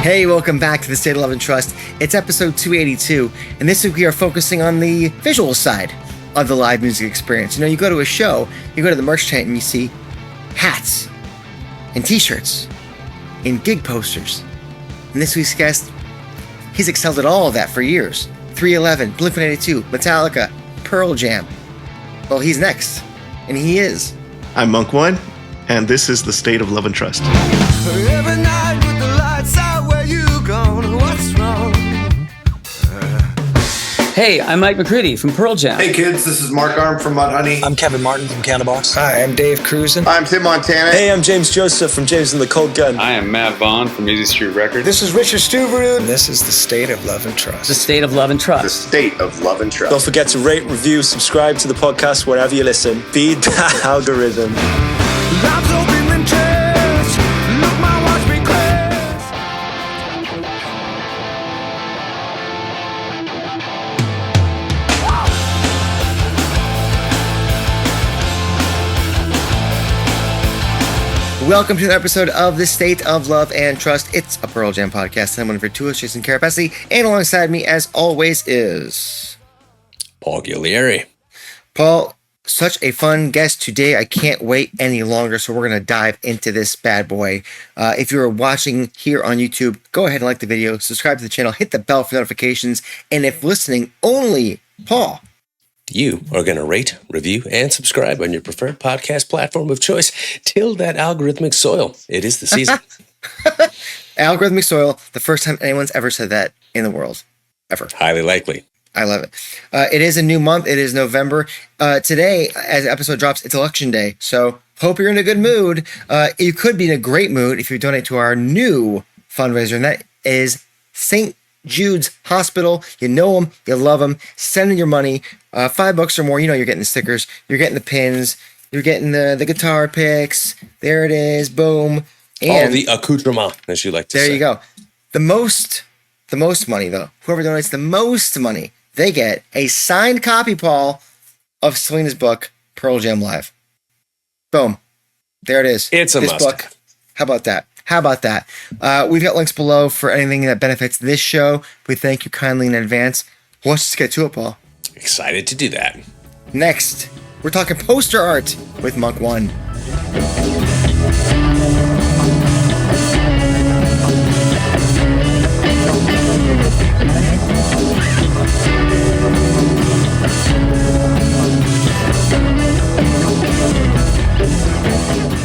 Hey, welcome back to the State of Love and Trust. It's episode 282, and this week we are focusing on the visual side of the live music experience. You know, you go to a show, you go to the merch tent, and you see hats and t-shirts and gig posters. And this week's guest, he's excelled at all of that for years. 311, Blink-182, Metallica, Pearl Jam. Well, he's next, and he is. I'm Munk One, and this is the State of Love and Trust. Every night with the lights out, where you gone? What's wrong? Hey, I'm Mike McCready from Pearl Jam. Hey kids, this is Mark Arm from Mudhoney. I'm Kevin Martin from Candlebox. Hi, I'm Dave Cruzen. I'm Tim Montana. Hey, I'm James Joseph from James and the Cold Gun. I am Matt Vaughn from Easy Street Records. This is Richard Stuverud. This is the State of Love and Trust. The State of Love and Trust. The State of Love and Trust. Don't forget to rate, review, subscribe to the podcast wherever you listen. Feed that algorithm. Lives open and chest. Look, my watch be crashed. Welcome to an episode of the State of Love and Trust. It's a Pearl Jam podcast. I'm one of your two hosts, Jason Kerepesi, and alongside me, as always, is Paul Ghiglieri. Paul. Such a fun guest today. I can't wait any longer, so we're going to dive into this bad boy. If you're watching here on YouTube, go ahead and like the video, subscribe to the channel, hit the bell for notifications, and if listening only, Paul, You are going to rate, review, and subscribe on your preferred podcast platform of choice. Till that algorithmic soil. It is the season. algorithmic soil, the first time anyone's ever said that in the world, ever. Highly likely. I love it. It is a new month. It is November. Today, as the episode drops, it's election day. So hope you're in a good mood. You could be in a great mood if you donate to our new fundraiser, and that is St. Jude's Hospital. You know them. You love them. Send in your money. $5 or more. You know you're getting the stickers. You're getting the pins. You're getting the guitar picks. There it is. Boom. And all the accoutrement, as you like to say. there you go. The most money, though. Whoever donates the most money, they get a signed copy, Paul, of Selena's book, Pearl Jam Live. Boom. There it is. It's a this must. book. How about that? We've got links below for anything that benefits this show. We thank you kindly in advance. Let's just get to it, Paul. Excited to do that. Next, we're talking poster art with Munk One.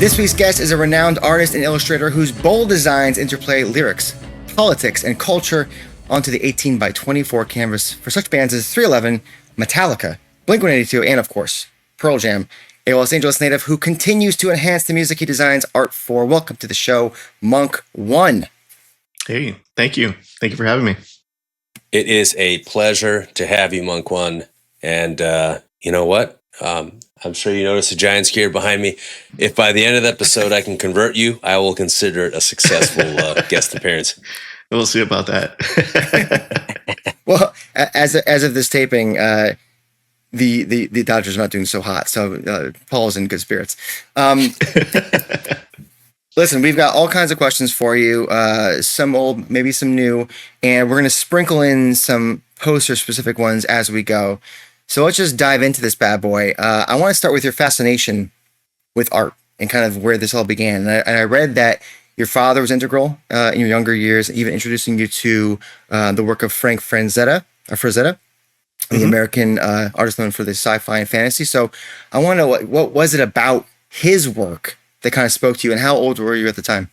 This week's guest is a renowned artist and illustrator whose bold designs interplay lyrics, politics, and culture onto the 18 by 24 canvas for such bands as 311, Metallica, Blink-182, and of course, Pearl Jam, a Los Angeles native who continues to enhance the music he designs art for. Welcome to the show, Munk One. Hey, thank you. Thank you for having me. It is a pleasure to have you, Monk One. And you know what? I'm sure you noticed a giant skier behind me. If by the end of the episode I can convert you, I will consider it a successful guest appearance. We'll see about that. Well, as of this taping, the Dodgers are not doing so hot, so Paul's in good spirits. Listen, we've got all kinds of questions for you, some old, maybe some new, and we're going to sprinkle in some poster-specific ones as we go. So let's just dive into this bad boy. I want to start with your fascination with art and kind of where this all began. And I read that your father was integral in your younger years, even introducing you to the work of Frank Frazetta, the American artist known for the sci-fi and fantasy. So I want to know what was it about his work that kind of spoke to you, and how old were you at the time?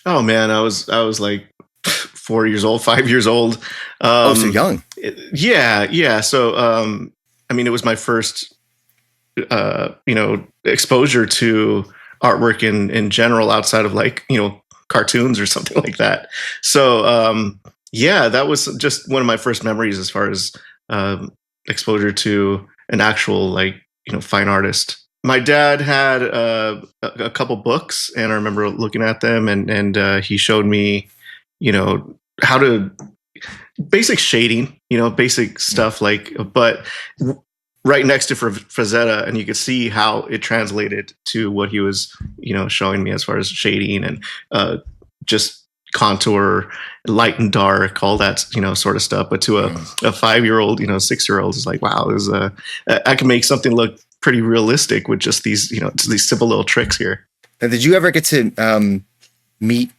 Oh man, I was like 4 years old, 5 years old. So young. Yeah. So, I mean, it was my first, exposure to artwork in general outside of like, cartoons or something like that. So, that was just one of my first memories as far as exposure to an actual fine artist. My dad had a couple books, and I remember looking at them, and he showed me, how to basic shading, basic stuff but right next to Frazetta, and you could see how it translated to what he was, showing me as far as shading and just contour, light and dark, all that, sort of stuff. But to a 5-year-old, 6-year-old is like, wow, I can make something look pretty realistic with just these, these simple little tricks here. Now, did you ever get to meet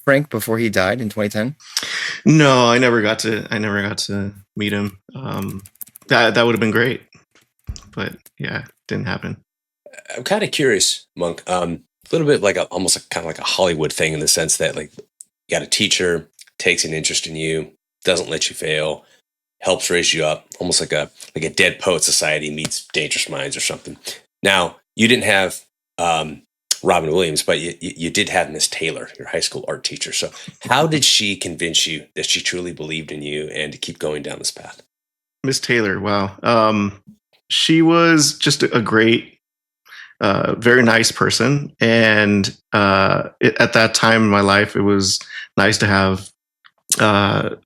Frank before he died in 2010? No, I never got to meet him. That would have been great, but yeah, didn't happen. I'm kind of curious, Monk. A little bit like almost kind of like a Hollywood thing in the sense that like you got a teacher, takes an interest in you, doesn't let you fail, helps raise you up, almost like a Dead Poet Society meets Dangerous Minds or something. Now, you didn't have Robin Williams, but you did have Miss Taylor, your high school art teacher. So how did she convince you that she truly believed in you and to keep going down this path? Miss Taylor, wow. She was just a great, very nice person. And at that time in my life, it was nice to have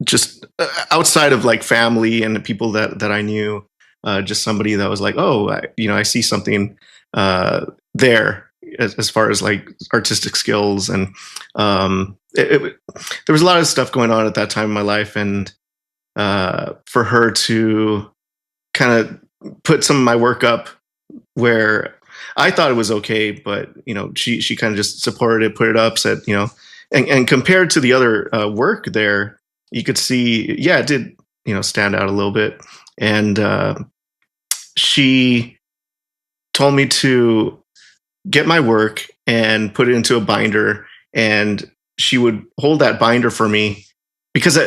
just outside of like family and the people that I knew, just somebody that was like, oh, I see something there as far as like artistic skills. And there was a lot of stuff going on at that time in my life. And for her to kind of put some of my work up where I thought it was okay, but she kind of just supported it, put it up, said, and compared to the other work there, you could see, yeah, it did, stand out a little bit. And she told me to get my work and put it into a binder, and she would hold that binder for me because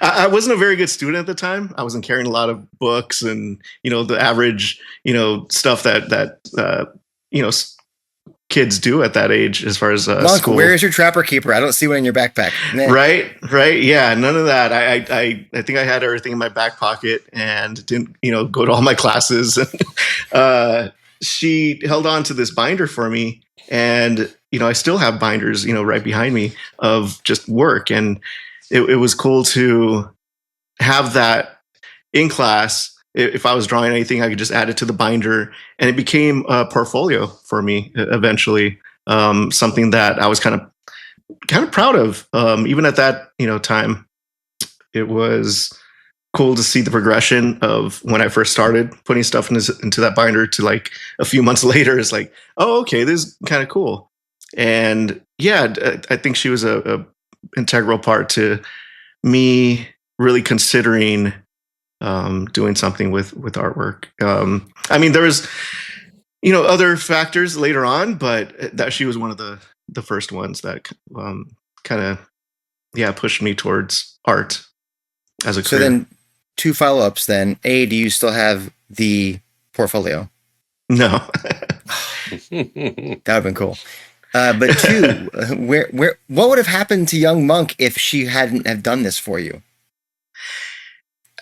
I wasn't a very good student at the time. I wasn't carrying a lot of books and, the average, stuff that kids do at that age as far as Monk, school. where is your Trapper Keeper? I don't see one in your backpack. Nah. Right. Yeah, none of that. I think I had everything in my back pocket and didn't, go to all my classes. She held on to this binder for me, and, I still have binders, right behind me of just work. And it was cool to have that in class. If I was drawing anything, I could just add it to the binder, and it became a portfolio for me eventually. Something that I was kind of proud of. Even at that, time, it was cool to see the progression of when I first started putting stuff into that binder to like a few months later. It's like, oh, okay, this is kind of cool. And yeah, I think she was a integral part to me really considering doing something with artwork. I mean, there was, other factors later on, but that she was one of the first ones that kind of, pushed me towards art as a career. So then 2 follow-ups then. A, do you still have the portfolio? No. That would have been cool. But 2, what would have happened to young Monk if she hadn't have done this for you?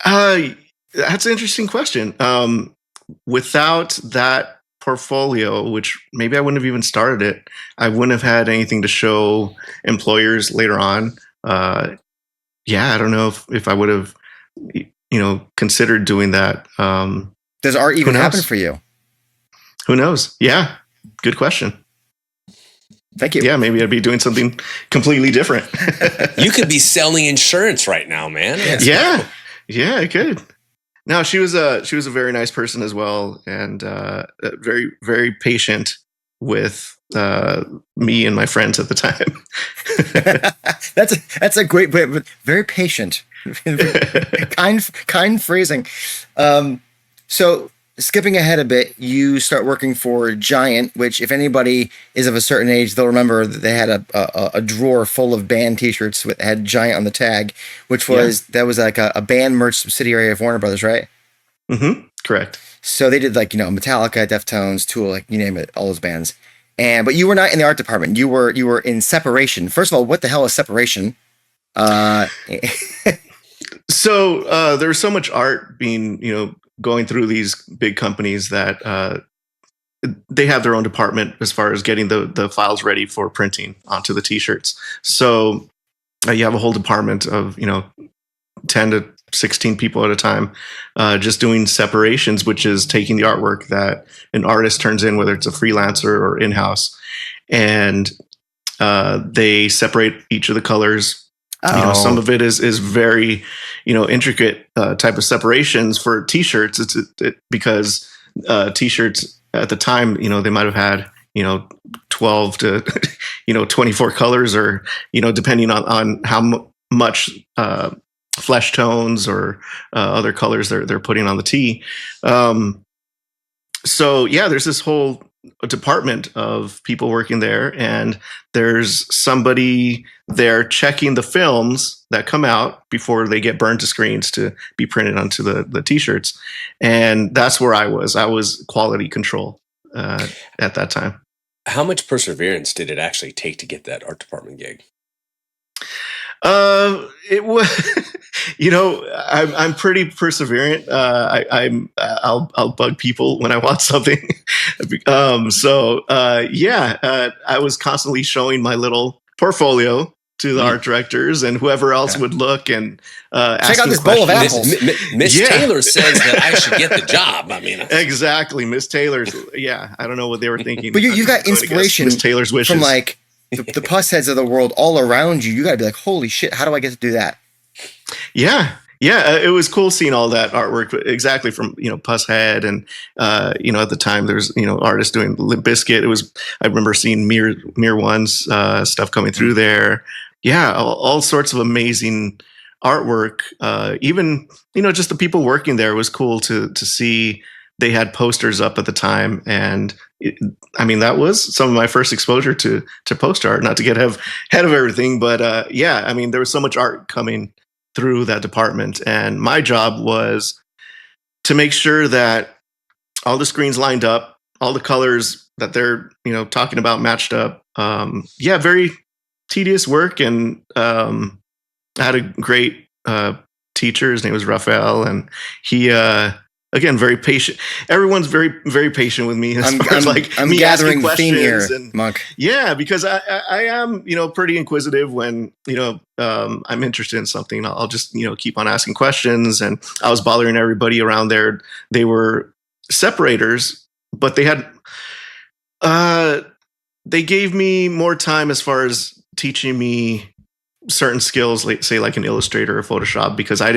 That's an interesting question. Without that portfolio, which maybe I wouldn't have even started it, I wouldn't have had anything to show employers later on. I don't know if I would have, considered doing that. Does art even happen for you? Who knows? Yeah. Good question. Thank you. Yeah, maybe I'd be doing something completely different. You could be selling insurance right now, man. Yeah, I could. No, she was a very nice person as well, and very, very patient with me and my friends at the time. That's a great, but very patient, kind phrasing. So skipping ahead a bit, you start working for Giant, which if anybody is of a certain age, they'll remember that they had a drawer full of band T-shirts with had Giant on the tag, which was that was like a band merch subsidiary of Warner Brothers, right? Mm-hmm. Correct. So they did like Metallica, Deftones, Tool, like you name it, all those bands. But you were not in the art department. You were in separation. First of all, what the hell is separation? So there was so much art being going through these big companies that they have their own department as far as getting the files ready for printing onto the T-shirts. So you have a whole department of 10 to 16 people at a time, just doing separations, which is taking the artwork that an artist turns in, whether it's a freelancer or in-house, and They separate each of the colors. Some of it is very, intricate type of separations for T-shirts. It's because T-shirts at the time, they might have had, 12 to, 24 colors, or, depending on how much flesh tones or other colors they're putting on the tee. So yeah, there's this whole department of people working there, and there's somebody there checking the films that come out before they get burned to screens to be printed onto the T-shirts. And that's where I was quality control at that time. How much perseverance did it actually take to get that art department gig? It was, I'm pretty perseverant. I'll bug people when I want something. I was constantly showing my little portfolio to the art directors and whoever else would look and check out this bowl of apples. Miss Taylor says that I should get the job. I mean, exactly, Miss Taylor's. Yeah, I don't know what they were thinking. But you got inspiration Miss Taylor's wishes from like the puss heads of the world all around you. You got to be like, holy shit, how do I get to do that? Yeah. It was cool seeing all that artwork, exactly from Puss Head, and at the time there was artists doing Limp Bizkit. I remember seeing Mere One's stuff coming through there. Yeah, all sorts of amazing artwork. Even just the people working there was cool to see. They had posters up at the time, and that was some of my first exposure to poster art. Not to get ahead of everything, but there was so much art coming through that department, and my job was to make sure that all the screens lined up, all the colors that they're talking about matched up. Very tedious work, and I had a great teacher. His name was Raphael, and he again, very patient. Everyone's very, very patient with me. I'm gathering the theme here, Monk. Yeah, because I am, pretty inquisitive when, I'm interested in something. I'll just, keep on asking questions. And I was bothering everybody around there. They were separators, but they gave me more time as far as teaching me certain skills, like say like an Illustrator or Photoshop, because I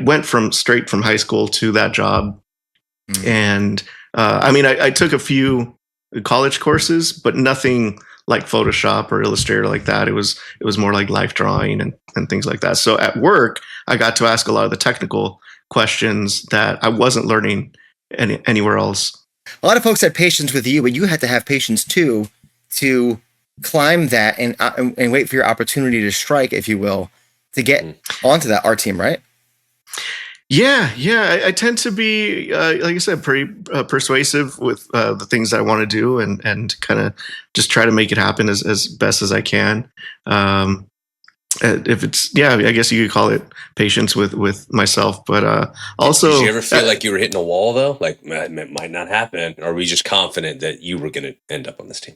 went straight from high school to that job. And I took a few college courses, but nothing like Photoshop or Illustrator like that. It was more like life drawing and things like that. So at work, I got to ask a lot of the technical questions that I wasn't learning anywhere else. A lot of folks had patience with you, but you had to have patience too to climb that and wait for your opportunity to strike, if you will, to get onto that art team, right? Yeah. I tend to be, like I said, pretty persuasive with the things that I want to do, and kind of just try to make it happen as best as I can. If it's, I guess you could call it patience with myself, but also. Did you ever feel like you were hitting a wall though? Like it might not happen, or were you just confident that you were going to end up on this team?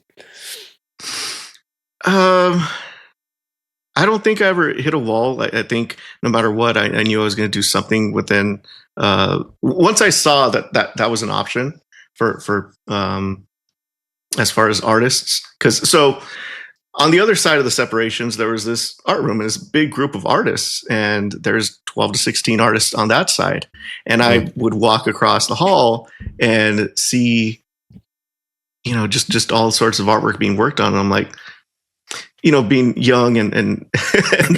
I don't think I ever hit a wall. I think no matter what, I knew I was going to do something within. Once I saw that was an option for as far as artists, so on the other side of the separations, there was this art room and this big group of artists, and there's 12 to 16 artists on that side, and I would walk across the hall and see, just all sorts of artwork being worked on, and I'm like, being young and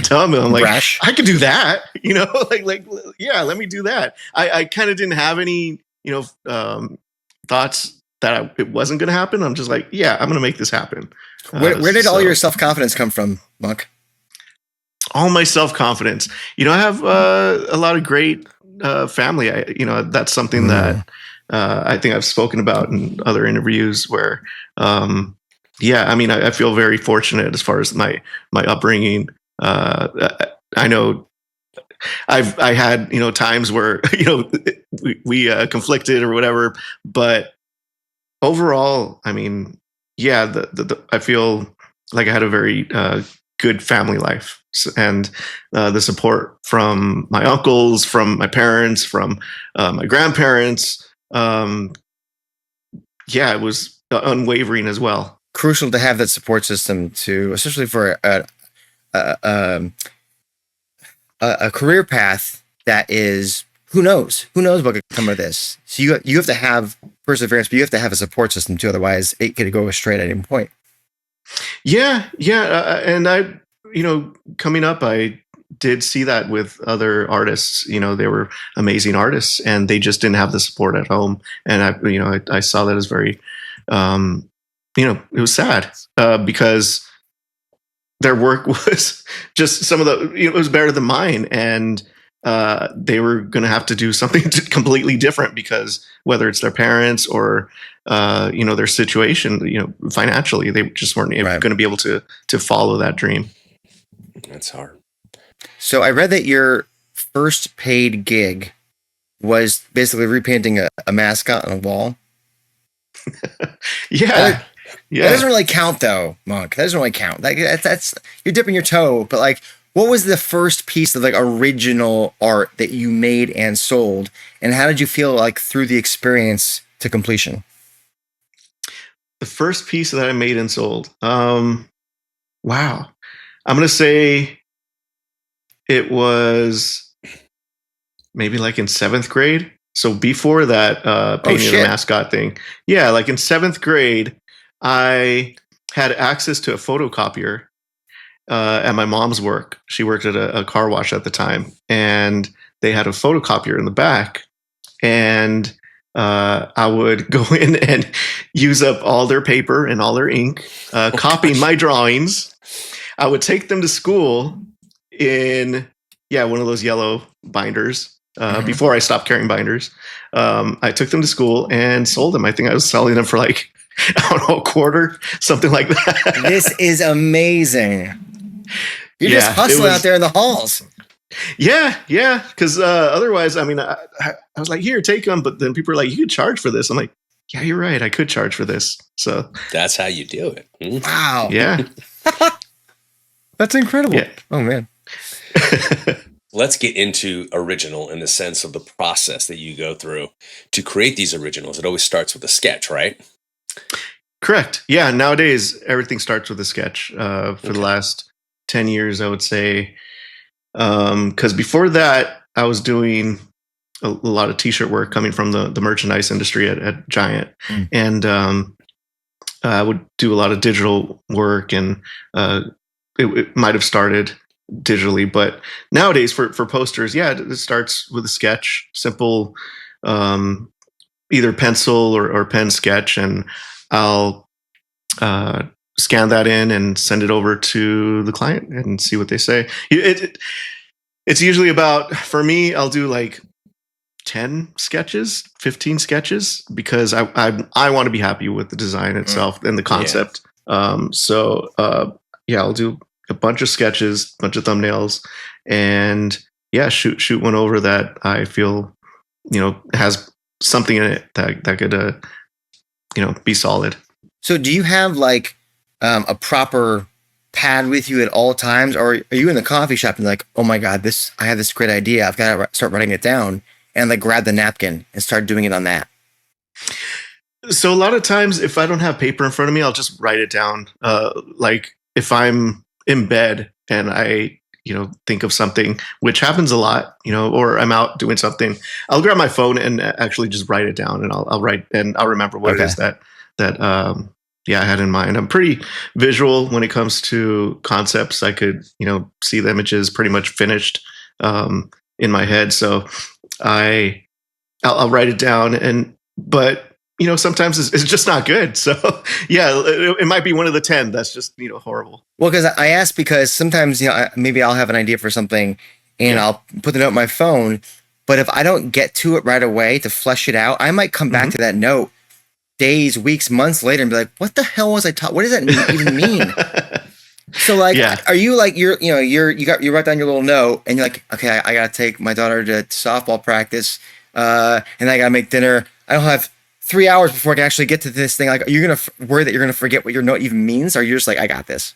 dumb, and I'm like, Rash. I could do that, let me do that. I kind of didn't have any, thoughts that it wasn't going to happen. I'm just like, I'm going to make this happen. Where did all your self-confidence come from, Monk? All my self-confidence, I have a lot of great family. That's something that I think I've spoken about in other interviews where, I feel very fortunate as far as my upbringing. I know I had, times where, we conflicted or whatever, but overall, I feel like I had a very good family life, and the support from my uncles, from my parents, from my grandparents. It was unwavering as well. crucial to have that support system to, especially for a career path that is, who knows what could come of this. So you have to have perseverance, but you have to have a support system too. Otherwise, it could go straight at any point. Yeah. And I, coming up, I did see that with other artists. They were amazing artists, and they just didn't have the support at home. And I saw that as very, it was sad because their work was just some of the, it was better than mine, and they were going to have to do something completely different because whether it's their parents or their situation, financially, they just weren't going to be able to follow that dream. That's hard. So I read that your first paid gig was basically repainting a mascot on a wall. Yeah. That doesn't really count, though, Monk. That doesn't really count. Like that's you're dipping your toe. But like, what was the first piece of like original art that you made and sold, and how did you feel like through the experience to completion? The first piece that I made and sold. Wow. I'm gonna say it was maybe like in 7th grade. So before that painting the mascot thing. Yeah, like in 7th grade, I had access to a photocopier at my mom's work. She worked at a car wash at the time, and they had a photocopier in the back. And I would go in and use up all their paper and all their ink, copying my drawings. I would take them to school in one of those yellow binders. Before I stopped carrying binders, I took them to school and sold them. I think I was selling them for like, I don't know, a quarter, something like that. This is amazing. You're just hustling out there in the halls. Yeah. Because otherwise, I mean, I was like, here, take them. But then people are like, you could charge for this. I'm like, yeah, you're right. I could charge for this. So that's how you do it. Wow. Yeah. That's incredible. Yeah. Oh, man. Let's get into original in the sense of the process that you go through to create these originals. It always starts with a sketch, right? Correct. Yeah. Nowadays, everything starts with a sketch. For the last 10 years, I would say. Because before that, I was doing a lot of t-shirt work coming from the merchandise industry at Giant. And I would do a lot of digital work, and it might have started digitally, but nowadays for posters, it starts with a sketch, simple, either pencil or pen sketch, and I'll scan that in and send it over to the client and see what they say. It's usually about, for me, I'll do like 10 sketches, 15 sketches, because I want to be happy with the design itself and the concept. I'll do a bunch of sketches, a bunch of thumbnails, and shoot one over that I feel, has something in it that could, be solid. So do you have like a proper pad with you at all times, or are you in the coffee shop and like, oh my God, I have this great idea. I've got to start writing it down, and like grab the napkin and start doing it on that? So a lot of times if I don't have paper in front of me, I'll just write it down. Like if I'm in bed and I, think of something, which happens a lot, or I'm out doing something, I'll grab my phone and actually just write it down, and I'll write, and I'll remember what it is that I had in mind. I'm pretty visual when it comes to concepts. I could, see the images pretty much finished in my head. So I'll write it down, but sometimes it's just not good. So it might be one of the 10 that's just, horrible. Well, because I asked because sometimes, maybe I'll have an idea for something and I'll put the note on my phone, but if I don't get to it right away to flesh it out, I might come back to that note days, weeks, months later and be like, what the hell was I taught? What does that even mean? So like, are you like, you write down your little note and you're like, okay, I got to take my daughter to softball practice. And I got to make dinner. I don't have 3 hours before I can actually get to this thing. Like, are you going to worry that you're going to forget what your note even means? Or you're just like, I got this?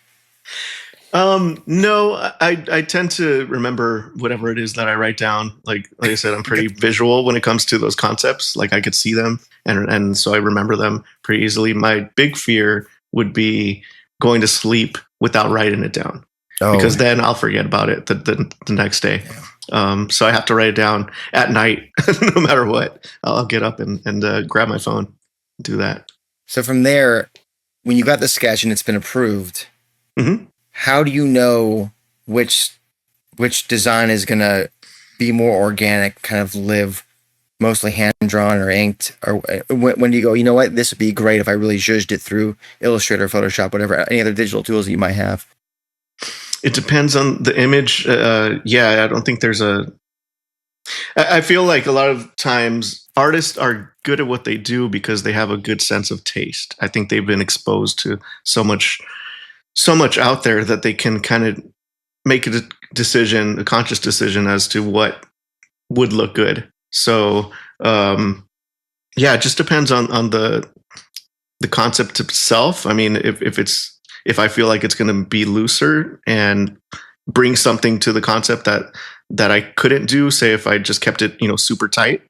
No, I tend to remember whatever it is that I write down. Like I said, I'm pretty visual when it comes to those concepts. Like I could see them and so I remember them pretty easily. My big fear would be going to sleep without writing it down. Oh, Because then I'll forget about it the next day. So I have to write it down at night, no matter what. I'll get up and grab my phone, and do that. so from there, when you got the sketch and it's been approved, Mhm. how do you know which design is going to be more organic, kind of live mostly hand drawn or inked? Or when do you go, you know what, this would be great if I really zhuzhed it through Illustrator, Photoshop, whatever, any other digital tools that you might have? It depends on the image. I don't think there's I feel like a lot of times artists are good at what they do because they have a good sense of taste. I think they've been exposed to so much out there that they can kind of make a conscious decision as to what would look good. So, it just depends on the concept itself. I mean, if I feel like it's going to be looser and bring something to the concept that I couldn't do, say if I just kept it, super tight,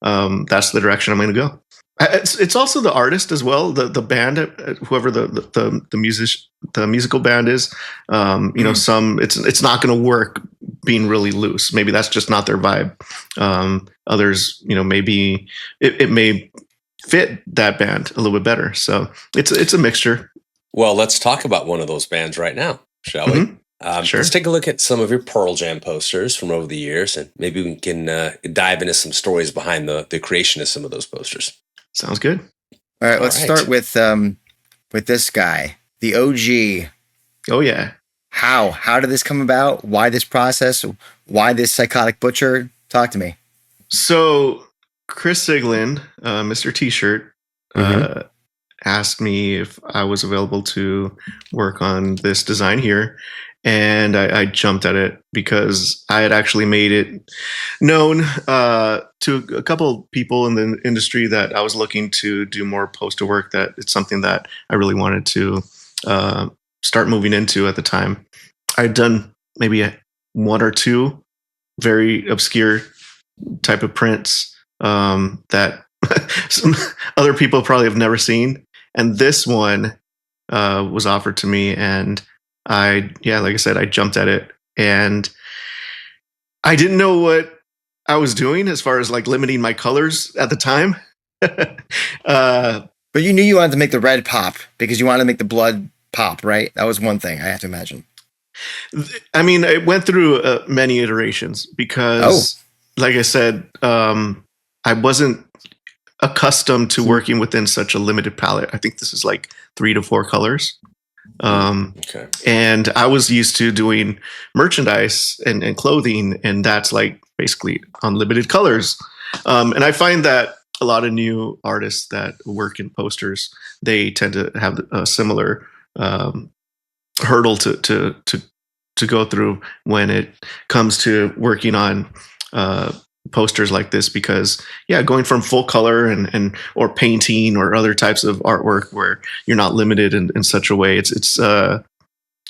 that's the direction I'm going to go. It's also the artist as well, the band, whoever the musical band is. It's not going to work being really loose. Maybe that's just not their vibe. Others, maybe it may fit that band a little bit better. So it's a mixture. Well, let's talk about one of those bands right now, shall we? Sure. Let's take a look at some of your Pearl Jam posters from over the years, and maybe we can dive into some stories behind the creation of some of those posters. Sounds good. All right, let's start with this guy, the OG. Oh yeah. How did this come about? Why this process? Why this psychotic butcher? Talk to me. So Chris Siglin, Mr. T-shirt, asked me if I was available to work on this design here. And I jumped at it because I had actually made it known to a couple people in the industry that I was looking to do more poster work, that it's something that I really wanted to start moving into at the time. I'd done maybe one or two very obscure type of prints that some other people probably have never seen. And this one was offered to me, and like I said, I jumped at it, and I didn't know what I was doing as far as like limiting my colors at the time. But you knew you wanted to make the red pop because you wanted to make the blood pop, right? That was one thing, I have to imagine. I mean, it went through many iterations because, like I said, I wasn't accustomed to working within such a limited palette. I think this is like 3 to 4 colors. And I was used to doing merchandise and clothing, and that's like basically unlimited colors. And I find that a lot of new artists that work in posters, they tend to have a similar hurdle to go through when it comes to working on posters like this, because going from full color and or painting or other types of artwork where you're not limited in such a way, it's a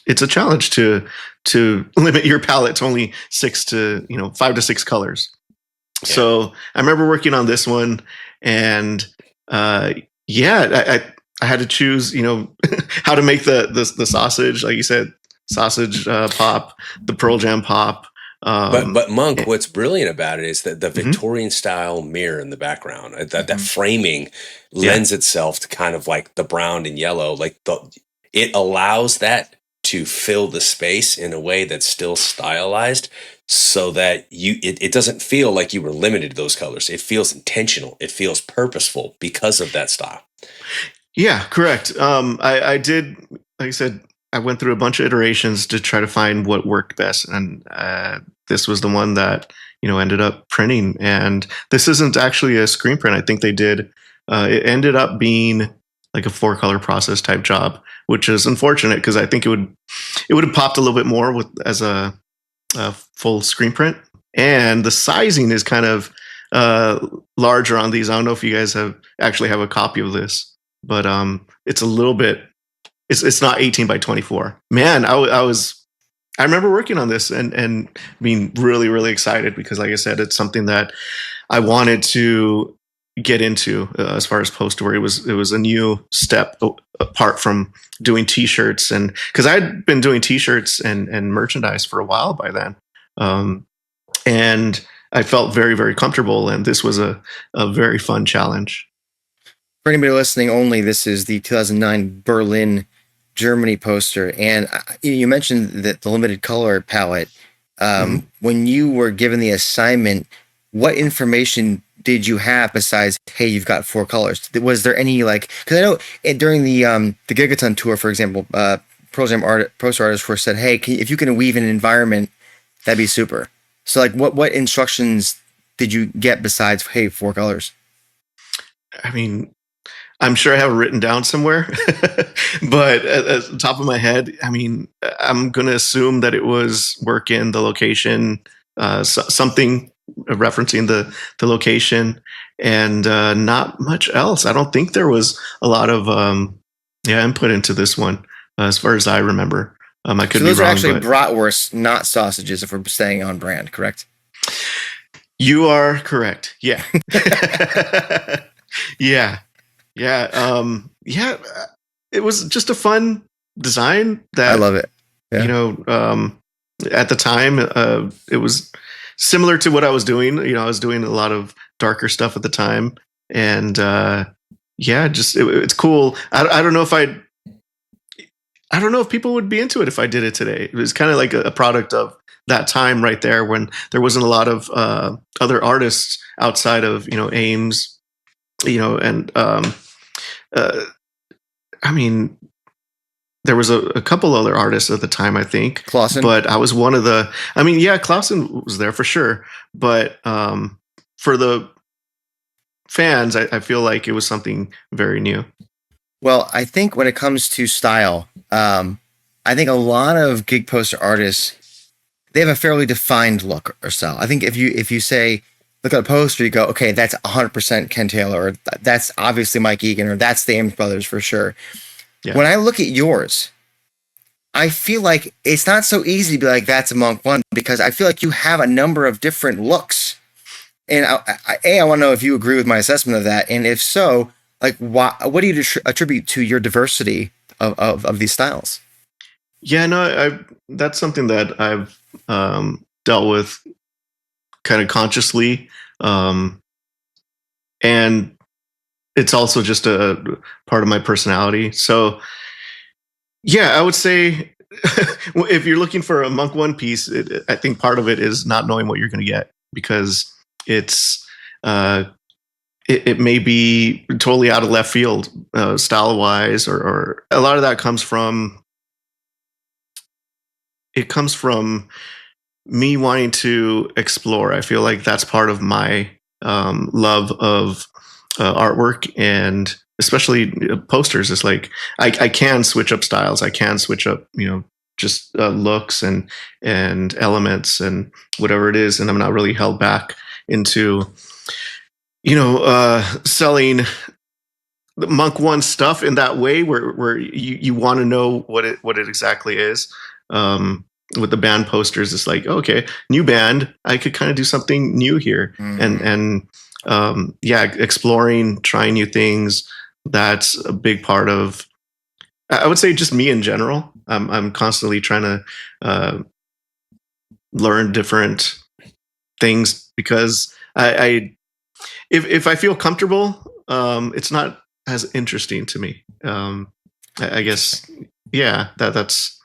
challenge to limit your palette to only 5 to 6 colors. So I remember working on this one, and I had to choose how to make the sausage, like you said, sausage pop, the Pearl Jam pop. But Munk, what's brilliant about it is that the Victorian style mirror in the background, that framing lends itself to kind of like the brown and yellow, it allows that to fill the space in a way that's still stylized, so that it doesn't feel like you were limited to those colors. It feels intentional. It feels purposeful because of that style. Yeah, correct. I did, like I said, I went through a bunch of iterations to try to find what worked best, and this was the one that ended up printing. And this isn't actually a screen print. I think they did. It ended up being like a 4-color process type job, which is unfortunate because I think it would have popped a little bit more as a full screen print. And the sizing is kind of larger on these. I don't know if you guys have a copy of this, but it's a little bit. It's not 18 by 24. Man, I remember working on this and being really, really excited because, like I said, it's something that I wanted to get into as far as poster. It was a new step apart from doing T-shirts, and because I'd been doing T-shirts and merchandise for a while by then, and I felt very, very comfortable, and this was a very fun challenge. For anybody listening only, this is the 2009 Berlin, Germany poster, and you mentioned that the limited color palette. When you were given the assignment, what information did you have besides, hey, you've got 4 colors? Was there any, like, because I know during the Gigaton tour, for example, Pearl Jam poster artists were said, hey, if you can weave an environment, that'd be super. So, like, what instructions did you get besides, hey, 4 colors? I mean, I'm sure I have it written down somewhere, but at the top of my head, I mean, I'm going to assume that it was work in the location, something referencing the location, and not much else. I don't think there was a lot of input into this one, as far as I remember. I could be wrong. Those are actually bratwurst, not sausages, if we're staying on brand, correct? You are correct. Yeah. Yeah. It was just a fun design that I love it. Yeah. You know, at the time, it was similar to what I was doing. You know, I was doing a lot of darker stuff at the time, and it's cool. I don't know if I don't know if people would be into it if I did it today. It was kind of like a product of that time right there, when there wasn't a lot of other artists outside of, you know, Ames, you know, and I mean, there was a couple other artists at the time, I think. Clausen? But I was one of the, I mean, yeah, Clausen was there for sure. But for the fans, I feel like it was something very new. Well, I think when it comes to style, I think a lot of gig poster artists, they have a fairly defined look or style. I think if you say, look at a poster, you go, okay, that's 100% Ken Taylor, or that's obviously Mike Egan, or that's the Ames Brothers for sure. Yeah. When I look at yours, I feel like it's not so easy to be like, that's a Munk One, because I feel like you have a number of different looks. And I want to know if you agree with my assessment of that. And if so, like, what do you attribute to your diversity of these styles? Yeah, no, that's something that I've dealt with kind of consciously. And it's also just a part of my personality. So, yeah, I would say if you're looking for a Munk One piece, I think part of it is not knowing what you're going to get, because it's it may be totally out of left field, style wise, or a lot of that comes from me wanting to explore. I feel like that's part of my love of artwork, and especially posters. It's like I can switch up styles. I can switch up, you know, just looks and elements and whatever it is, and I'm not really held back into, you know, selling the Munk One stuff in that way, where you want to know what it exactly is. With the band posters, it's like, okay, new band, I could kind of do something new here. And exploring, trying new things. That's a big part of, I would say, just me in general. I'm constantly trying to learn different things, because if I feel comfortable, it's not as interesting to me. I guess, yeah, that's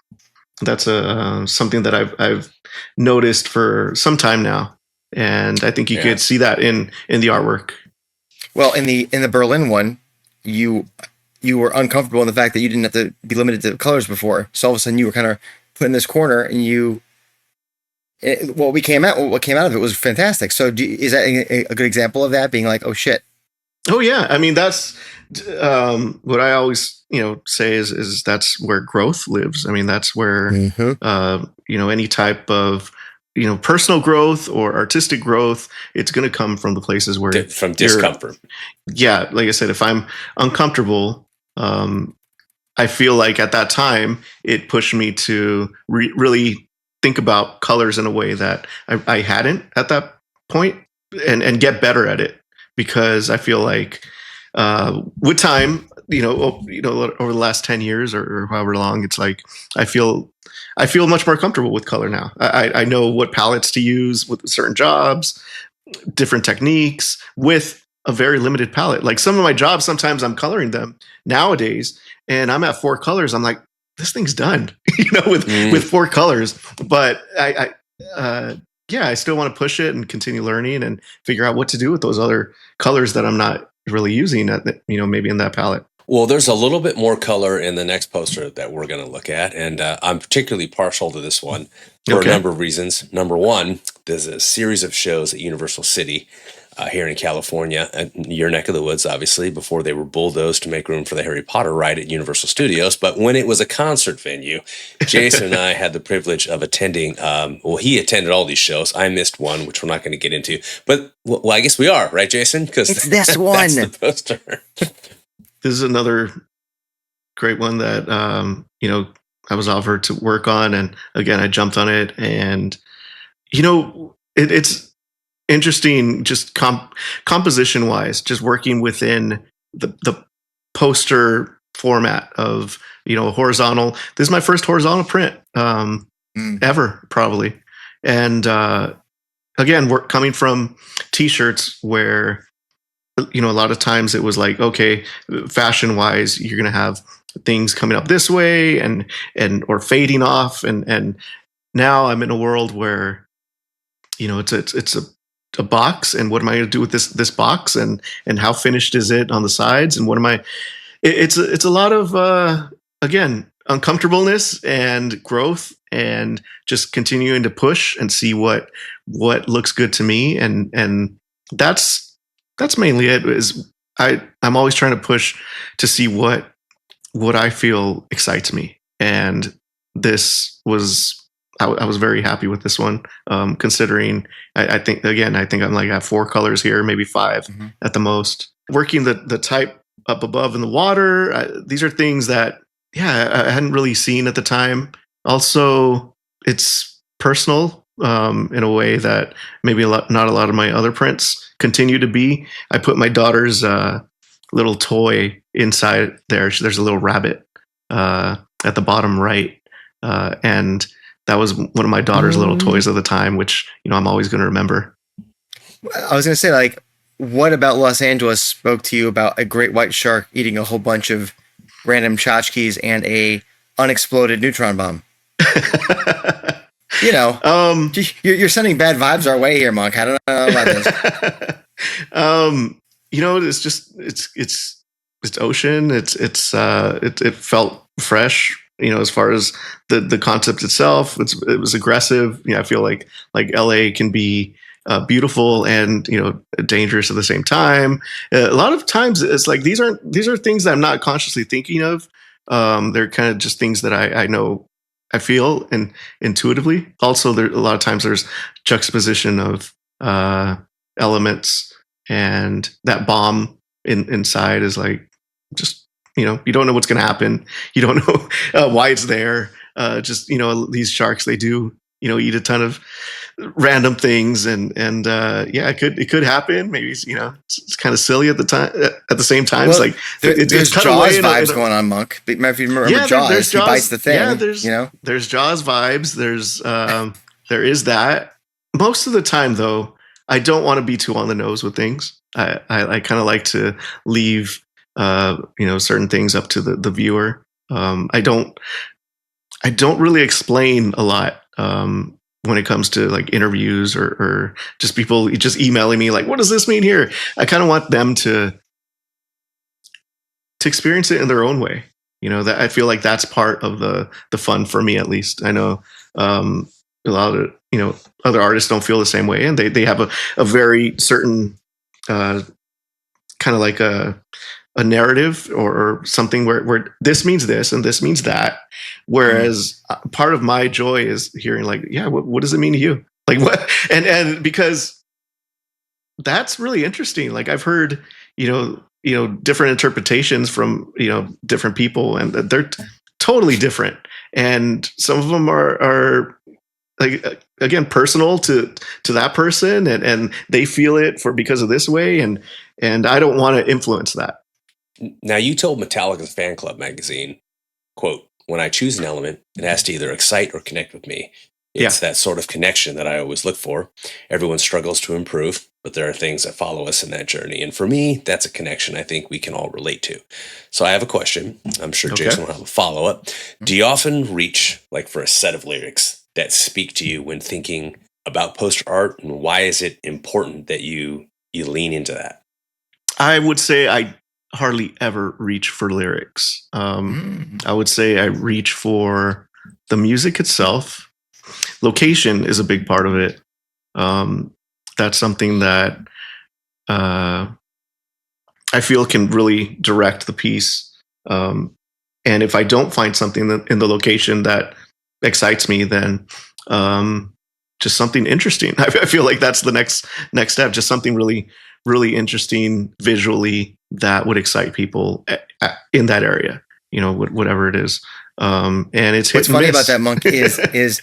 something that I've noticed for some time now, and I think you could see that in the artwork. Well, in the Berlin one, you were uncomfortable in the fact that you didn't have to be limited to colors before. So all of a sudden, you were kind of put in this corner, and what came out of it was fantastic. So is that a good example of that, being like, oh shit? Oh yeah, I mean, that's what I always, you know, say is that's where growth lives. I mean, that's where you know, any type of, you know, personal growth or artistic growth, it's going to come from the places where from discomfort. Yeah, like I said, if I'm uncomfortable, I feel like at that time it pushed me to really think about colors in a way that I hadn't at that point, and get better at it. because I feel like with time, over the last 10 years or however long, it's like I feel much more comfortable with color now. I know what palettes to use with certain jobs, different techniques with a very limited palette. Like some of my jobs, sometimes I'm coloring them nowadays and I'm at 4 colors. I'm like, this thing's done, with 4 colors. But I still want to push it and continue learning and figure out what to do with those other colors that I'm not really using maybe in that palette. Well, there's a little bit more color in the next poster that we're going to look at, and I'm particularly partial to this one for a number of reasons. Number one, there's a series of shows at Universal City here in California, your neck of the woods, obviously, before they were bulldozed to make room for the Harry Potter ride at Universal Studios. But when it was a concert venue, Jason and I had the privilege of attending. He attended all these shows. I missed one, which we're not going to get into. But, I guess we are, right, Jason? Because it's this one. That's the poster. This is another great one that, I was offered to work on. And again, I jumped on it. And, it's interesting just composition wise, just working within the poster format of, horizontal. This is my first horizontal print ever, probably. And again, we're coming from T-shirts where, a lot of times it was like, okay, fashion wise, you're going to have things coming up this way and or fading off. And now I'm in a world where, it's a box, and what am I going to do with this box, and how finished is it on the sides, and what am I? It's a lot of again, uncomfortableness and growth, and just continuing to push and see what looks good to me, and that's mainly it. Is I'm always trying to push to see what I feel excites me, and this was. I was very happy with this one, considering I think I'm like at 4 colors here, maybe 5 at the most. Working the type up above in the water, these are things that, I hadn't really seen at the time. Also, it's personal in a way that maybe not a lot of my other prints continue to be. I put my daughter's little toy inside there. There's a little rabbit at the bottom right, and that was one of my daughter's little toys of the time, which, I'm always going to remember. I was going to say, like, what about Los Angeles spoke to you about a great white shark eating a whole bunch of random tchotchkes and a unexploded neutron bomb? You're sending bad vibes our way here, Monk. I don't know about this. It's ocean. It felt fresh. As far as the concept itself, it was aggressive. I feel like LA can be beautiful and dangerous at the same time. A lot of times it's like these are things that I'm not consciously thinking of. They're kind of just things that I know, I feel, and intuitively. Also, a lot of times there's juxtaposition of elements, and that bomb inside is like just. You don't know what's going to happen. You don't know why it's there. These sharks, they do, eat a ton of random things, and it could happen. Maybe it's kind of silly at the time. At the same time, well, it's like there's Jaws vibes going on, Monk. If you remember Jaws, he bites the thing. Yeah, there's Jaws vibes. There is that. Most of the time, though, I don't want to be too on the nose with things. I kind of like to leave. Certain things up to the viewer. I don't really explain a lot when it comes to like interviews or just people just emailing me like, what does this mean here? I kind of want them to experience it in their own way. That I feel like that's part of the fun for me, at least. I know a lot of other artists don't feel the same way, and they have a very certain kind of like a narrative or something where this means this and this means that. Whereas part of my joy is hearing like, what does it mean to you? Like what? And because that's really interesting. Like I've heard, different interpretations from, different people, and they're totally different. And some of them are like, again, personal to that person, and they feel it because of this way. And and I don't want to influence that. Now, you told Metallica's Fan Club magazine, quote, "When I choose an element, it has to either excite or connect with me. It's that sort of connection that I always look for. Everyone struggles to improve, but there are things that follow us in that journey. And for me, that's a connection I think we can all relate to." So I have a question. I'm sure Jason will have a follow-up. Do you often reach like for a set of lyrics that speak to you when thinking about poster art? And why is it important that you lean into that? I would say I hardly ever reach for lyrics. I would say I reach for the music itself. Location is a big part of it. That's something that I feel can really direct the piece. And if I don't find something in the location that excites me, then just something interesting. I feel like that's the next step. Just something really, really interesting visually that would excite people in that area. You know, whatever it is. And it's what's funny about that, Monk, is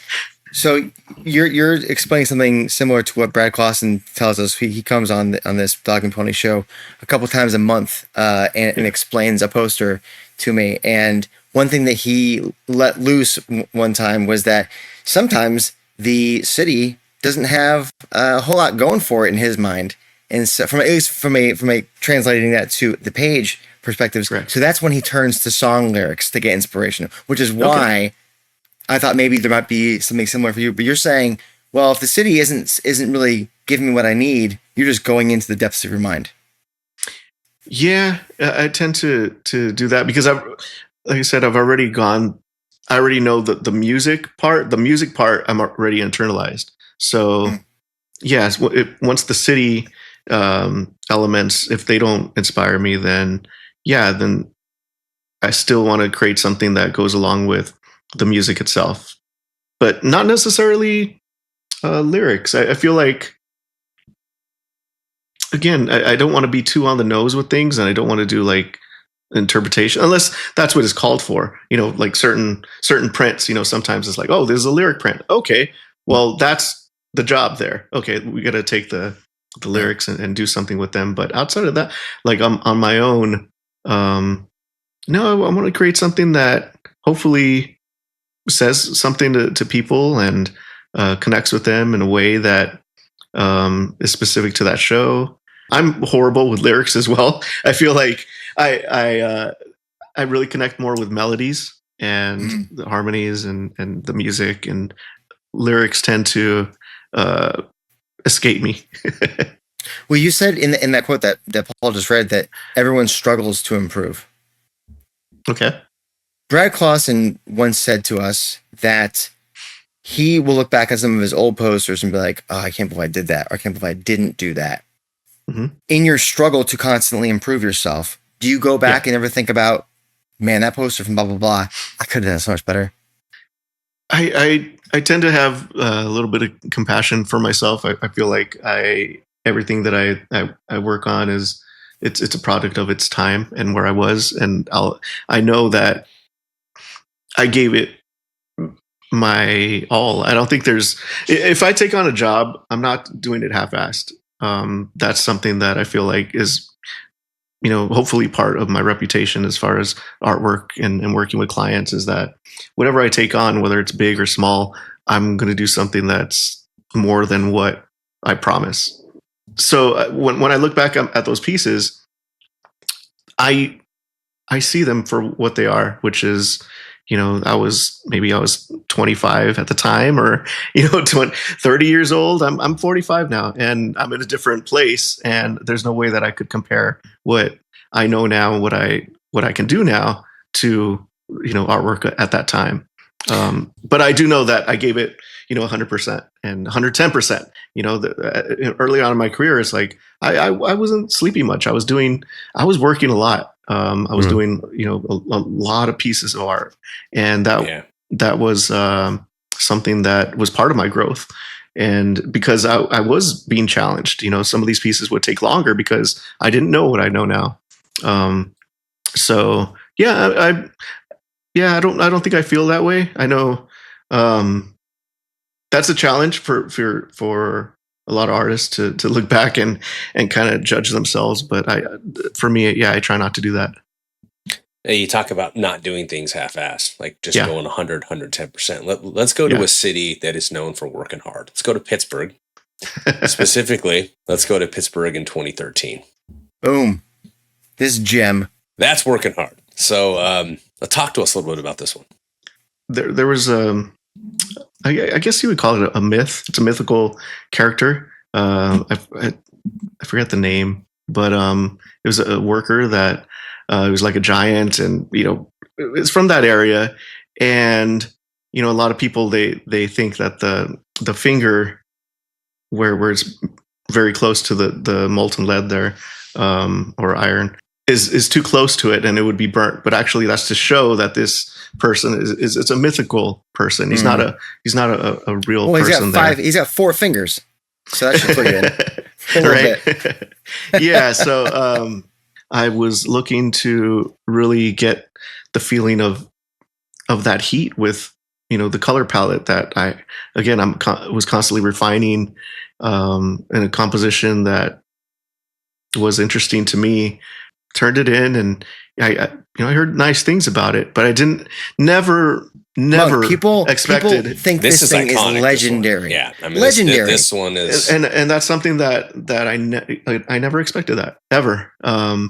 so you're explaining something similar to what Brad Clausen tells us. He comes on this Dog and Pony show a couple times a month and explains a poster to me. And one thing that he let loose one time was that sometimes the city doesn't have a whole lot going for it in his mind. And so from a translating that to the page perspectives, so that's when he turns to song lyrics to get inspiration, which is why I thought maybe there might be something similar for you. But you're saying, well, if the city isn't really giving me what I need, you're just going into the depths of your mind. Yeah, I tend to do that because like I said, I've already gone. I already know the music part. The music part I'm already internalized. So yes, once the city elements, if they don't inspire me, then I still want to create something that goes along with the music itself, but not necessarily lyrics. I feel like, again, I don't want to be too on the nose with things, and I don't want to do like interpretation unless that's what it's called for. You know, like certain prints. You know, sometimes it's like, oh, there's a lyric print. Okay, well, that's the job there. Okay, we got to take the lyrics and do something with them. But outside of that, like on my own, no, I want to create something that hopefully says something to people and connects with them in a way that is specific to that show. I'm horrible with lyrics as well. I feel like I really connect more with melodies and the harmonies and the music, and lyrics tend to escape me. Well, you said in that quote that Paul just read that everyone struggles to improve. Okay. Brad Clausen once said to us that he will look back at some of his old posters and be like, oh, I can't believe I did that, or I can't believe I didn't do that. Mm-hmm. In your struggle to constantly improve yourself, do you go back and ever think about, man, that poster from blah, blah, blah, I could have done so much better? I tend to have a little bit of compassion for myself. I feel like everything that I work on it's a product of its time and where I was, and I know that I gave it my all. I don't think if I take on a job, I'm not doing it half-assed. That's something that I feel like is, you know, hopefully part of my reputation as far as artwork and working with clients, is that whatever I take on, whether it's big or small, I'm going to do something that's more than what I promise. So when I look back at those pieces, I see them for what they are, which is, you know, I was 25 at the time, or, you know, 30 years old. I'm 45 now, and I'm in a different place, and there's no way that I could compare what I know now, what I can do now to, you know, artwork at that time. But I do know that I gave it, you know, 100% and 110%. You know, early on in my career, it's like I wasn't sleeping much. I was working a lot. I was doing, you know, a lot of pieces of art, and that was something that was part of my growth. And because I was being challenged, you know, some of these pieces would take longer because I didn't know what I know now. So yeah, I don't think I feel that way. I know that's a challenge for a lot of artists to look back and kind of judge themselves. But for me, I try not to do that. Hey, you talk about not doing things half-assed, like just going 100, 110%. Let's go to a city that is known for working hard. Let's go to Pittsburgh. Specifically, let's go to Pittsburgh in 2013. Boom. This gem. That's working hard. So talk to us a little bit about this one. There was I guess you would call it a myth. It's a mythical character. I forget the name, but it was a worker that it was like a giant, and it's from that area. And a lot of people they think that the finger where it's very close to the molten lead there, or iron, is too close to it and it would be burnt. But actually that's to show that this person is it's a mythical person. He's not a real person. He's got 4 fingers. So that should put it in. Right. Yeah. So I was looking to really get the feeling of that heat with, the color palette that I was constantly refining, in a composition that was interesting to me. Turned it in, and I heard nice things about it, but I never people expected. Think this thing is legendary. Yeah, I mean, legendary. This one is, and that's something that I never expected that ever. I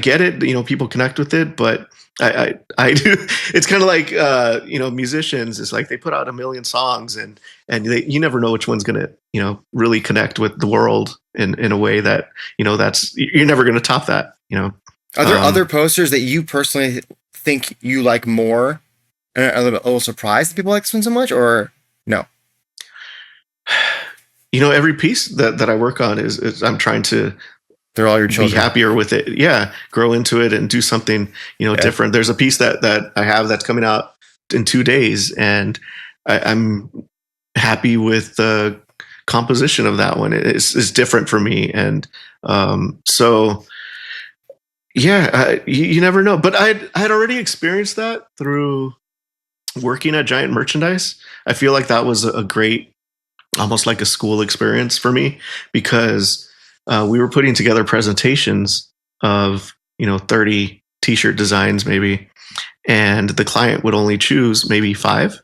get it. People connect with it, but I do. It's kind of like musicians. It's like they put out a million songs, and you never know which one's gonna really connect with the world in a way that that's you're never gonna top that. Are there other posters that you personally think you like more, and are a little surprised that people like this one so much, or no? Every piece that I work on is I'm trying to. They're all your children. Be happier with it. Yeah. Grow into it and do something, different. There's a piece that I have that's coming out in 2 days, and I'm happy with the composition of that one. It's different for me. And so, yeah, you never know. But I had already experienced that through working at Giant Merchandise. I feel like that was a great, almost like a school experience for me, because we were putting together presentations of 30 t-shirt designs maybe, and the client would only choose maybe 5,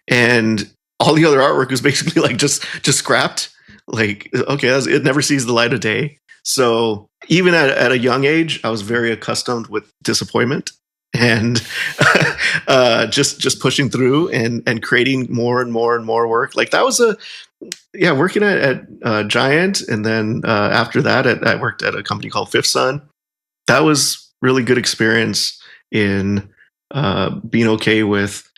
and all the other artwork was basically like just scrapped. Like, okay, it never sees the light of day. So even at a young age, I was very accustomed with disappointment, and just pushing through and creating more and more and more work. Like that was working at Giant, and then after that, I worked at a company called Fifth Sun. That was really good experience in being okay with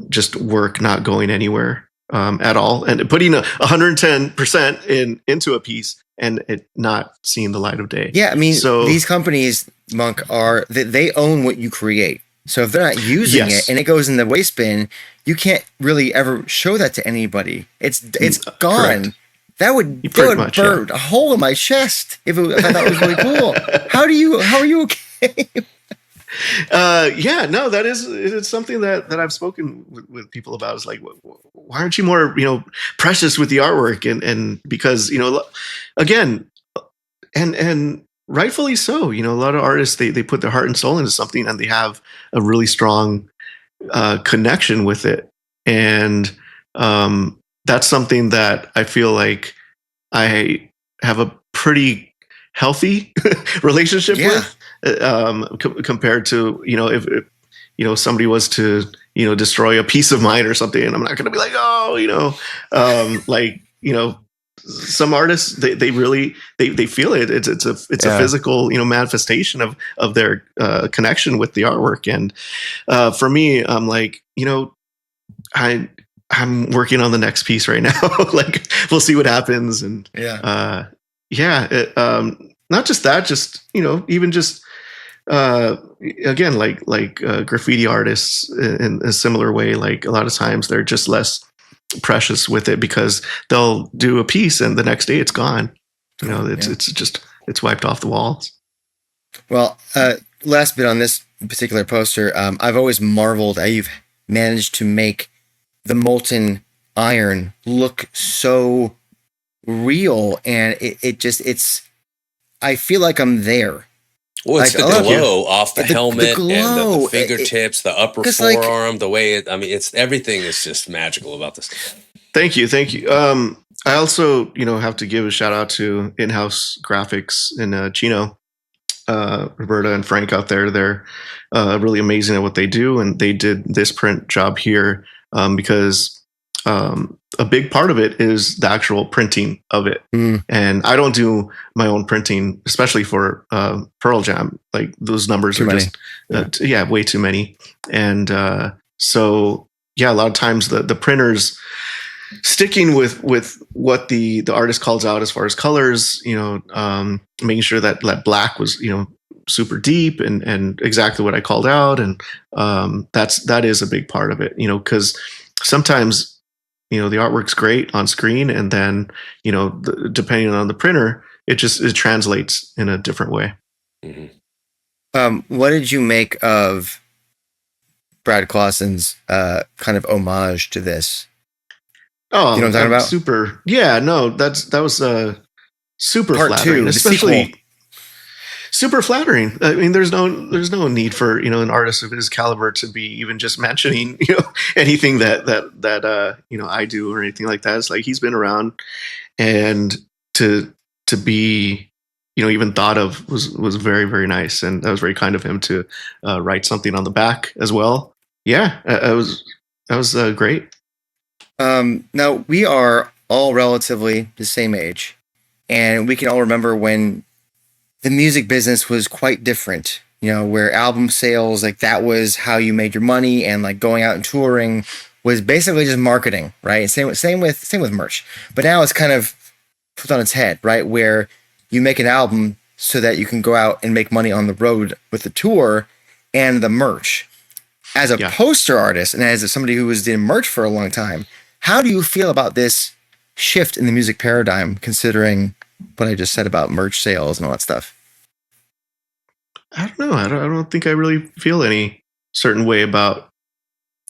just work not going anywhere at all, and putting 110% into a piece and it not seeing the light of day. Yeah, I mean, so these companies, Munk, they own what you create. So if they're not using it and it goes in the waste bin, you can't really ever show that to anybody. It's gone. Correct. That would burn a hole in my chest if I thought it was really cool. How are you okay? It's something that I've spoken with people about. Is like, why aren't you more precious with the artwork? And because again, and rightfully so. A lot of artists they put their heart and soul into something, and they have a really strong connection with it, and that's something that I feel like I have a pretty healthy relationship with. Compared to if somebody was to destroy a piece of mine or something, and I'm not going to be like, some artists they really feel it. It's a physical manifestation of their connection with the artwork. And for me, I'm like, I'm working on the next piece right now. Like, we'll see what happens. And not just that, just even just again, like graffiti artists in a similar way. Like a lot of times they're just less precious with it because they'll do a piece and the next day it's gone. It's wiped off the walls. Well, last bit on this particular poster, I've always marveled how you've managed to make the molten iron look so real, and I feel like I'm there. Well, it's Like, the oh, glow off the the helmet and glow. the fingertips, the upper 'cause, like- forearm, the way it's everything is just magical about this. Thank you. I also, have to give a shout out to in-house graphics in Chino, Roberta and Frank out there. They're really amazing at what they do, and they did this print job here because a big part of it is the actual printing of it. And I don't do my own printing, especially for Pearl Jam. Like those numbers Too are many. just way too many. And so a lot of times the printers sticking with what the artist calls out as far as colors, making sure that black was super deep and exactly what I called out, and that is a big part of it, because sometimes the artwork's great on screen, and then depending on the printer, it translates in a different way. Mm-hmm. What did you make of Brad Clausen's kind of homage to this? Oh, you know what I'm talking about? Super. Yeah, no, that was super Part flattering, 2, especially sequel. super flattering. I mean, there's no need for an artist of his caliber to be even just mentioning anything that I do or anything like that. It's like he's been around, and to be even thought of was very, very nice, and that was very kind of him to write something on the back as well. Yeah, that was great. Now we are all relatively the same age, and we can all remember when the music business was quite different, where album sales, like that was how you made your money, and like going out and touring was basically just marketing, right? Same with merch. But now it's kind of put on its head, right? Where you make an album so that you can go out and make money on the road with the tour and the merch. As a poster artist and as somebody who was doing merch for a long time, how do you feel about this shift in the music paradigm, considering what I just said about merch sales and all that stuff? I don't know. I don't think I really feel any certain way about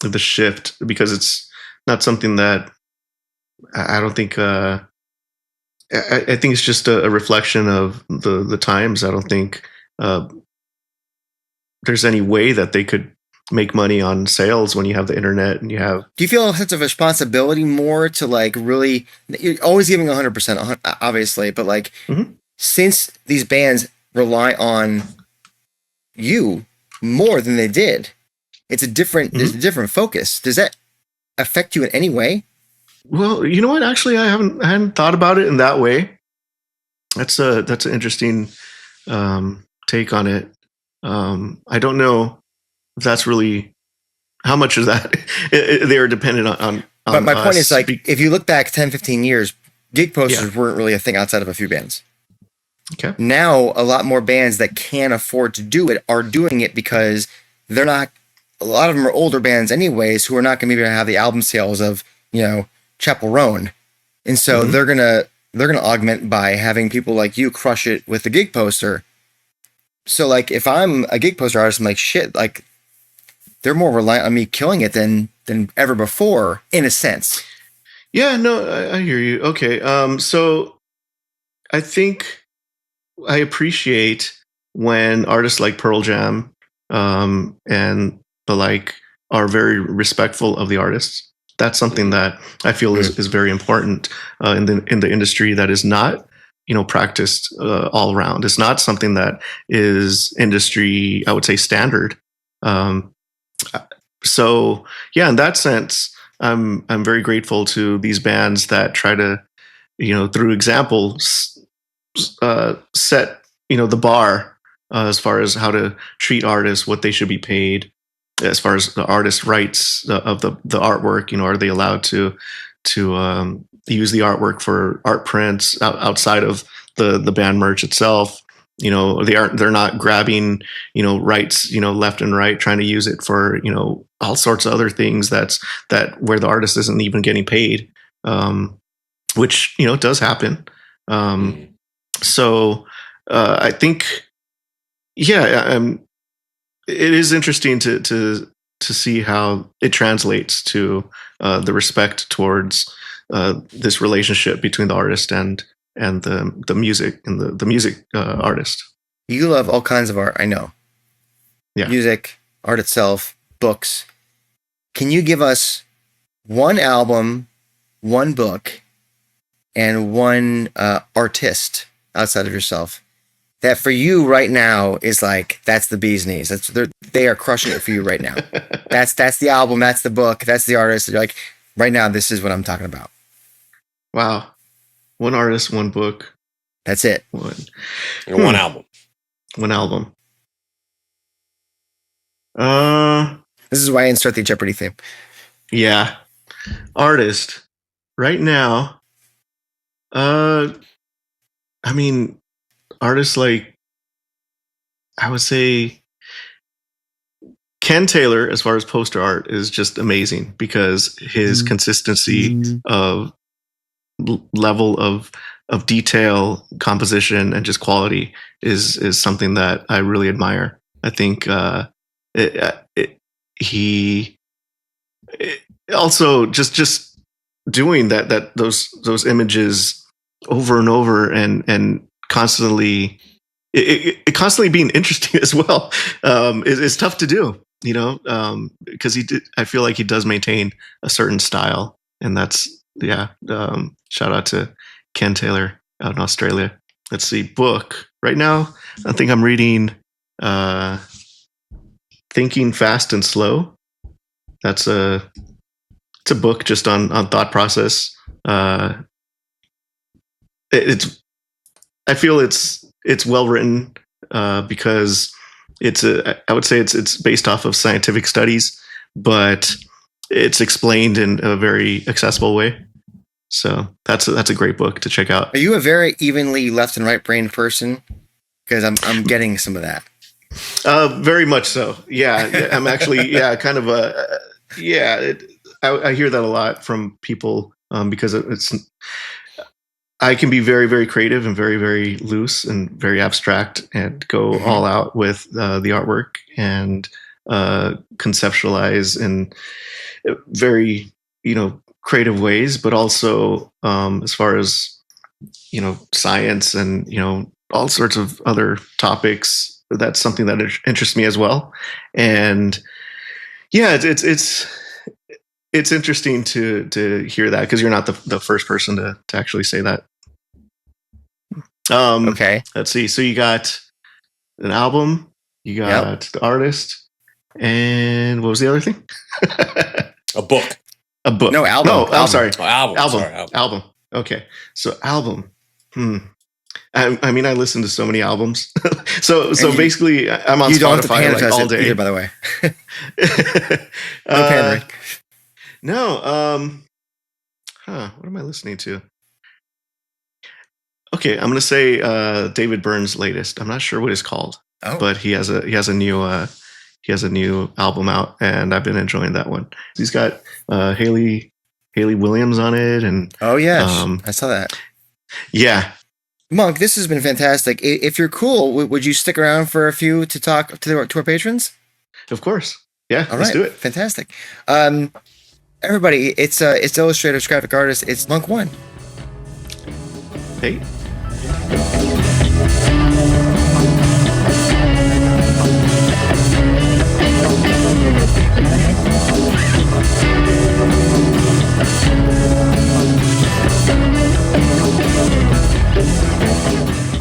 the shift, because it's not something that I don't think. I think it's just a reflection of the times. I don't think there's any way that they could make money on sales when you have the internet and you have. Do you feel a sense of responsibility more to like really? You're always giving 100%, obviously, but like since these bands rely on you more than they did, it's a different. There's a different focus. Does that affect you in any way? Well, you know what? Actually, I hadn't thought about it in that way. That's an interesting take on it. I don't know if that's really how much of that they are dependent on. But my point us. is, like, if you look back 10, 15 years, gig posters weren't really a thing outside of a few bands. Okay. Now, a lot more bands that can afford to do it are doing it because they're not. A lot of them are older bands, anyways, who are not going to maybe have the album sales of Chapel Roan, and so they're gonna augment by having people like you crush it with the gig poster. So, like, if I'm a gig poster artist, I'm like, shit, like, they're more reliant on me killing it than ever before, in a sense. Yeah, no, I hear you. Okay, so I think I appreciate when artists like Pearl Jam and the like are very respectful of the artists. That's something that I feel is very important in the industry that is not practiced all around. It's not something that is industry, I would say, standard. So yeah, in that sense, I'm very grateful to these bands that try to, through example, set the bar as far as how to treat artists, what they should be paid, as far as the artist rights of the artwork. Are they allowed to use the artwork for art prints outside of the band merch itself? They're not grabbing rights left and right, trying to use it for all sorts of other things that where the artist isn't even getting paid, which does happen. So I think it is interesting to to see how it translates to the respect towards this relationship between the artist and the music and the music artist. You love all kinds of art, I know. Yeah. Music, art itself, books. Can you give us one album, one book, and one artist outside of yourself that for you right now is like, that's the bee's knees. They are crushing it for you right now. That's the album, that's the book, that's the artist. You're like, right now, this is what I'm talking about. Wow. One artist, one book. That's it. One album. One album. This is why I insert the Jeopardy theme. Yeah. Artist. Right now. I mean, artists like, I would say Ken Taylor, as far as poster art, is just amazing because his consistency of level of detail, composition, and just quality is something that I really admire. I think he also just doing those images over and over and constantly it constantly being interesting as well is tough to do, because I feel like he does maintain a certain style, and that's shout out to Ken Taylor out in Australia. Let's see, book right now. I think I'm reading Thinking Fast and Slow. It's a book just on thought process. I feel it's well written because I would say it's based off of scientific studies, but it's explained in a very accessible way. So that's a great book to check out. Are you a very evenly left and right brain person? Because I'm getting some of that. Very much so. Yeah, I'm actually kind of I hear that a lot from people because I can be very, very creative and very, very loose and very abstract and go all out with the artwork and conceptualize in very, creative ways, but also as far as, science and, all sorts of other topics. That's something that interests me as well. And yeah, it's interesting to hear that because you're not the first person to actually say that. Okay. Let's see. So you got an album, you got the artist, and what was the other thing? A book. A book. No, album. No, I'm sorry. Oh, album. Album. Sorry, Album. Okay. So album. I mean, I listen to so many albums. so basically, I'm on Spotify like all day. Either, by the way. No pandering. No. What am I listening to? Okay, I'm gonna say David Byrne's latest. I'm not sure what it's called, but he has a new album out, and I've been enjoying that one. He's got Haley Williams on it, and I saw that. Yeah. Munk, this has been fantastic. If you're cool, would you stick around for a few to talk to our patrons? Of course. Yeah, all let's right, do it. Fantastic. Everybody, it's illustrators, graphic artist. It's Munk One. Hey.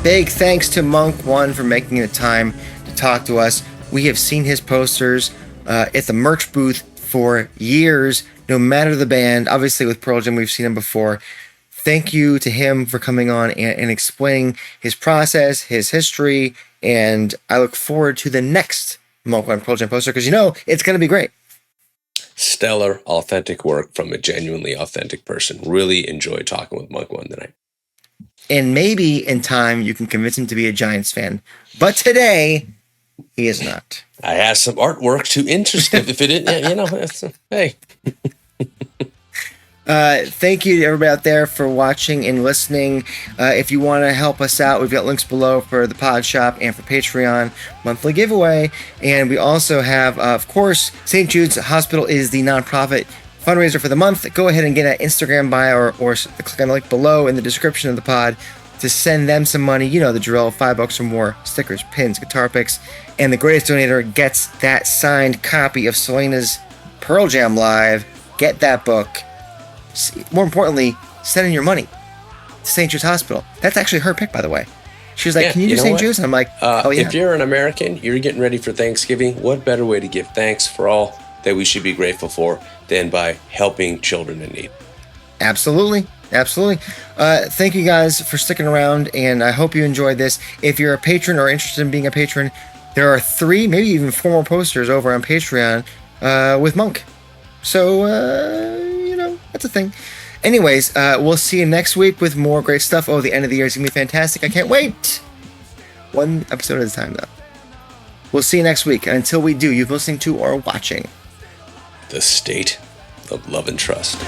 Big thanks to Munk One for making the time to talk to us. We have seen his posters at the merch booth for years, no matter the band. Obviously, with Pearl Jam, we've seen him before. Thank you to him for coming on and explaining his process, his history, and I look forward to the next Munk One Pearl Jam poster because it's going to be great. Stellar, authentic work from a genuinely authentic person. Really enjoyed talking with Munk One tonight. And maybe in time you can convince him to be a Giants fan. But today, he is not. I have some artwork to interest him. If it didn't, hey. Thank you to everybody out there for watching and listening. If you want to help us out, we've got links below for the Pod Shop and for Patreon monthly giveaway. And we also have, of course, St. Jude's Hospital is the nonprofit fundraiser for the month. Go ahead and get an Instagram bio or click on the link below in the description of the pod to send them some money. You know the drill, $5 or more, stickers, pins, guitar picks, and the greatest donator gets that signed copy of Selena's Pearl Jam Live. Get that book. More importantly, send in your money to St. Jude's Hospital. That's actually her pick, by the way. She was like, can you do St. Jude's? And I'm like, oh yeah. If you're an American, you're getting ready for Thanksgiving, what better way to give thanks for all that we should be grateful for than by helping children in need? Absolutely. Thank you guys for sticking around, and I hope you enjoyed this. If you're a patron or interested in being a patron, there are 3, maybe even 4 more posters over on Patreon with Munk. So, that's a thing. Anyways, we'll see you next week with more great stuff. Oh, the end of the year is going to be fantastic. I can't wait. One episode at a time, though. We'll see you next week. And until we do, you've been listening to or watching The State of Love and Trust.